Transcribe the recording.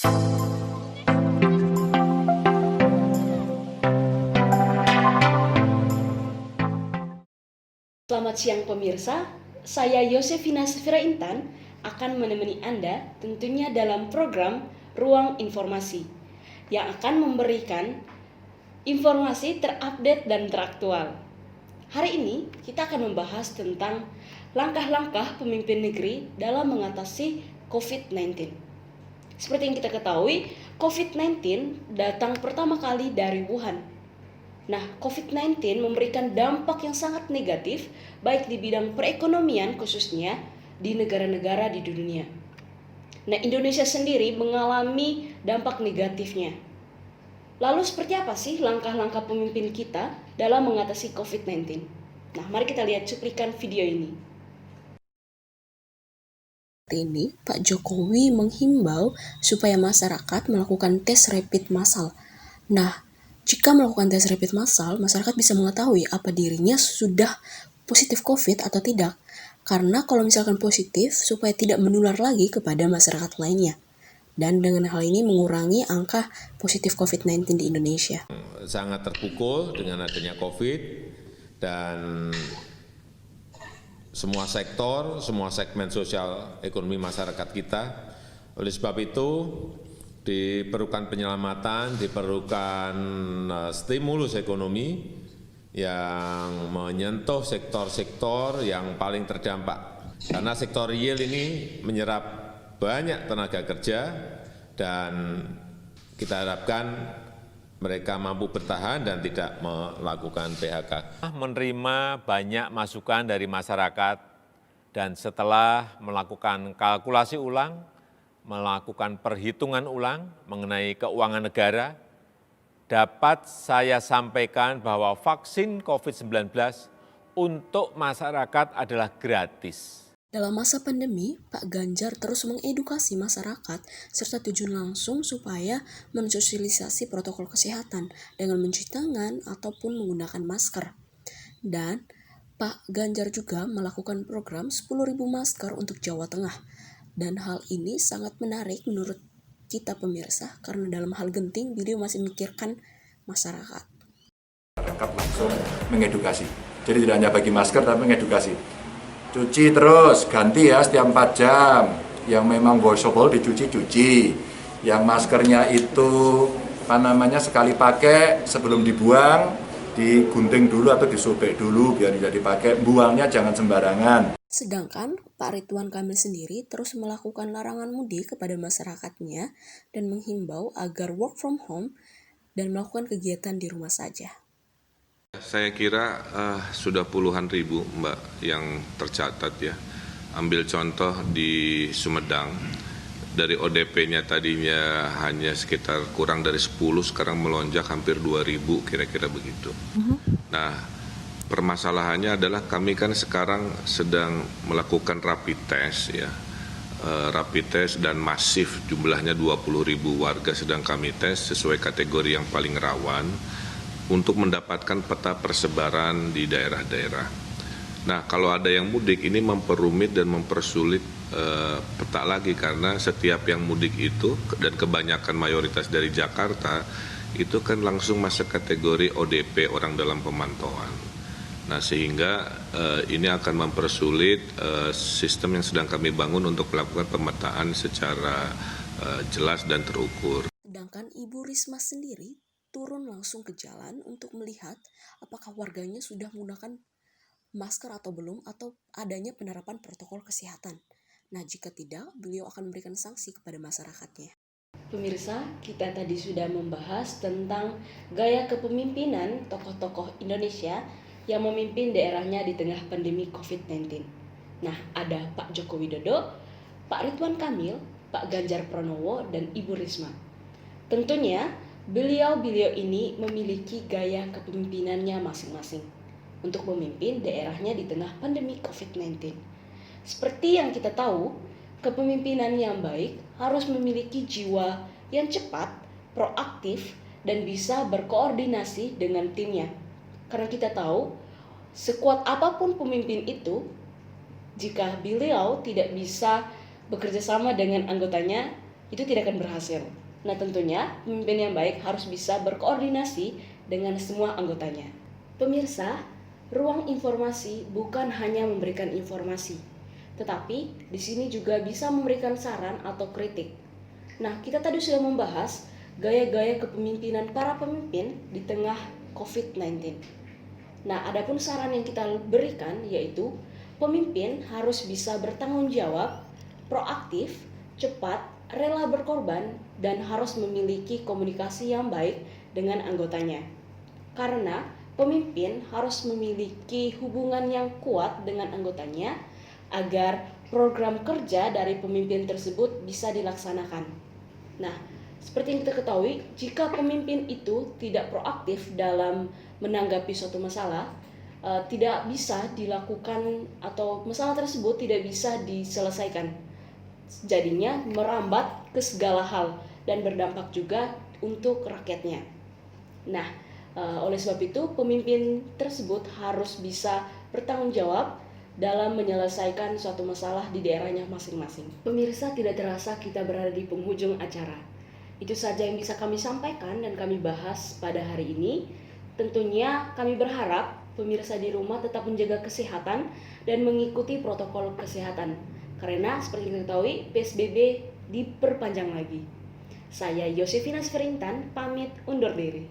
Selamat siang pemirsa, saya Yosefina Sefira Intan akan menemani Anda tentunya dalam program Ruang Informasi yang akan memberikan informasi terupdate dan teraktual. Hari ini kita akan membahas tentang langkah-langkah pemimpin negeri dalam mengatasi COVID-19. Seperti yang kita ketahui, COVID-19 datang pertama kali dari Wuhan. Nah, COVID-19 memberikan dampak yang sangat negatif baik di bidang perekonomian khususnya di negara-negara di dunia. Nah, Indonesia sendiri mengalami dampak negatifnya. Lalu seperti apa sih langkah-langkah pemimpin kita dalam mengatasi COVID-19? Nah, mari kita lihat cuplikan video ini. Ini Pak Jokowi menghimbau supaya masyarakat melakukan tes rapid massal. Nah, jika melakukan tes rapid massal, masyarakat bisa mengetahui apa dirinya sudah positif COVID atau tidak. Karena kalau misalkan positif, supaya tidak menular lagi kepada masyarakat lainnya. Dan dengan hal ini mengurangi angka positif COVID-19 di Indonesia. Sangat terpukul dengan adanya COVID dan semua sektor, semua segmen sosial ekonomi masyarakat kita. Oleh sebab itu, diperlukan penyelamatan, diperlukan stimulus ekonomi yang menyentuh sektor-sektor yang paling terdampak. Karena sektor real ini menyerap banyak tenaga kerja dan kita harapkan mereka mampu bertahan dan tidak melakukan PHK. Menerima banyak masukan dari masyarakat dan setelah melakukan kalkulasi ulang, melakukan perhitungan ulang mengenai keuangan negara, dapat saya sampaikan bahwa vaksin COVID-19 untuk masyarakat adalah gratis. Dalam masa pandemi, Pak Ganjar terus mengedukasi masyarakat serta tujuan langsung supaya mensosialisasi protokol kesehatan dengan mencuci tangan ataupun menggunakan masker. Dan Pak Ganjar juga melakukan program 10.000 masker untuk Jawa Tengah. Dan hal ini sangat menarik menurut kita pemirsa karena dalam hal genting beliau masih memikirkan masyarakat. Masyarakat langsung mengedukasi. Jadi tidak hanya bagi masker tapi mengedukasi. Cuci terus, ganti ya setiap 4 jam. Yang memang washable dicuci-cuci. Yang maskernya itu sekali pakai sebelum dibuang digunting dulu atau disobek dulu biar tidak dipakai. Buangnya jangan sembarangan. Sedangkan Pak Ridwan Kamil sendiri terus melakukan larangan mudik kepada masyarakatnya dan menghimbau agar work from home dan melakukan kegiatan di rumah saja. Saya kira sudah puluhan ribu Mbak yang tercatat ya. Ambil contoh di Sumedang, dari ODP-nya tadinya hanya sekitar kurang dari 10, sekarang melonjak hampir 2.000 kira-kira begitu. Nah, permasalahannya adalah kami kan sekarang sedang melakukan rapid test ya. Rapid test dan masif jumlahnya 20.000 warga sedang kami tes sesuai kategori yang paling rawan untuk mendapatkan peta persebaran di daerah-daerah. Nah, kalau ada yang mudik ini memperumit dan mempersulit peta lagi karena setiap yang mudik itu dan kebanyakan mayoritas dari Jakarta itu kan langsung masuk kategori ODP orang dalam pemantauan. Nah, sehingga ini akan mempersulit sistem yang sedang kami bangun untuk melakukan pemetaan secara jelas dan terukur. Sedangkan Ibu Risma sendiri turun langsung ke jalan untuk melihat apakah warganya sudah menggunakan masker atau belum atau adanya penerapan protokol kesehatan. Nah, jika tidak, beliau akan memberikan sanksi kepada masyarakatnya. Pemirsa, kita tadi sudah membahas tentang gaya kepemimpinan tokoh-tokoh Indonesia yang memimpin daerahnya di tengah pandemi COVID-19. Nah, ada Pak Joko Widodo, Pak Ridwan Kamil, Pak Ganjar Pranowo, dan Ibu Risma. Tentunya, beliau-beliau ini memiliki gaya kepemimpinannya masing-masing untuk memimpin daerahnya di tengah pandemi COVID-19. Seperti yang kita tahu, kepemimpinan yang baik harus memiliki jiwa yang cepat, proaktif, dan bisa berkoordinasi dengan timnya. Karena kita tahu, sekuat apapun pemimpin itu, jika beliau tidak bisa bekerja sama dengan anggotanya, itu tidak akan berhasil. Nah, tentunya pemimpin yang baik harus bisa berkoordinasi dengan semua anggotanya. Pemirsa, ruang informasi bukan hanya memberikan informasi, tetapi di sini juga bisa memberikan saran atau kritik. Nah, kita tadi sudah membahas gaya-gaya kepemimpinan para pemimpin di tengah COVID-19. Nah, adapun saran yang kita berikan yaitu pemimpin harus bisa bertanggung jawab, proaktif, cepat, rela berkorban, dan harus memiliki komunikasi yang baik dengan anggotanya. Karena pemimpin harus memiliki hubungan yang kuat dengan anggotanya agar program kerja dari pemimpin tersebut bisa dilaksanakan. Nah, seperti yang kita ketahui, jika pemimpin itu tidak proaktif dalam menanggapi suatu masalah, tidak bisa dilakukan atau masalah tersebut tidak bisa diselesaikan. Jadinya merambat ke segala hal dan berdampak juga untuk rakyatnya. Nah, oleh sebab itu pemimpin tersebut harus bisa bertanggung jawab dalam menyelesaikan suatu masalah di daerahnya masing-masing. Pemirsa, tidak terasa kita berada di penghujung acara. Itu saja yang bisa kami sampaikan dan kami bahas pada hari ini. Tentunya kami berharap pemirsa di rumah tetap menjaga kesehatan dan mengikuti protokol kesehatan. Karena seperti kita ketahui, PSBB diperpanjang lagi. Saya Yosefina Sferintan, pamit undur diri.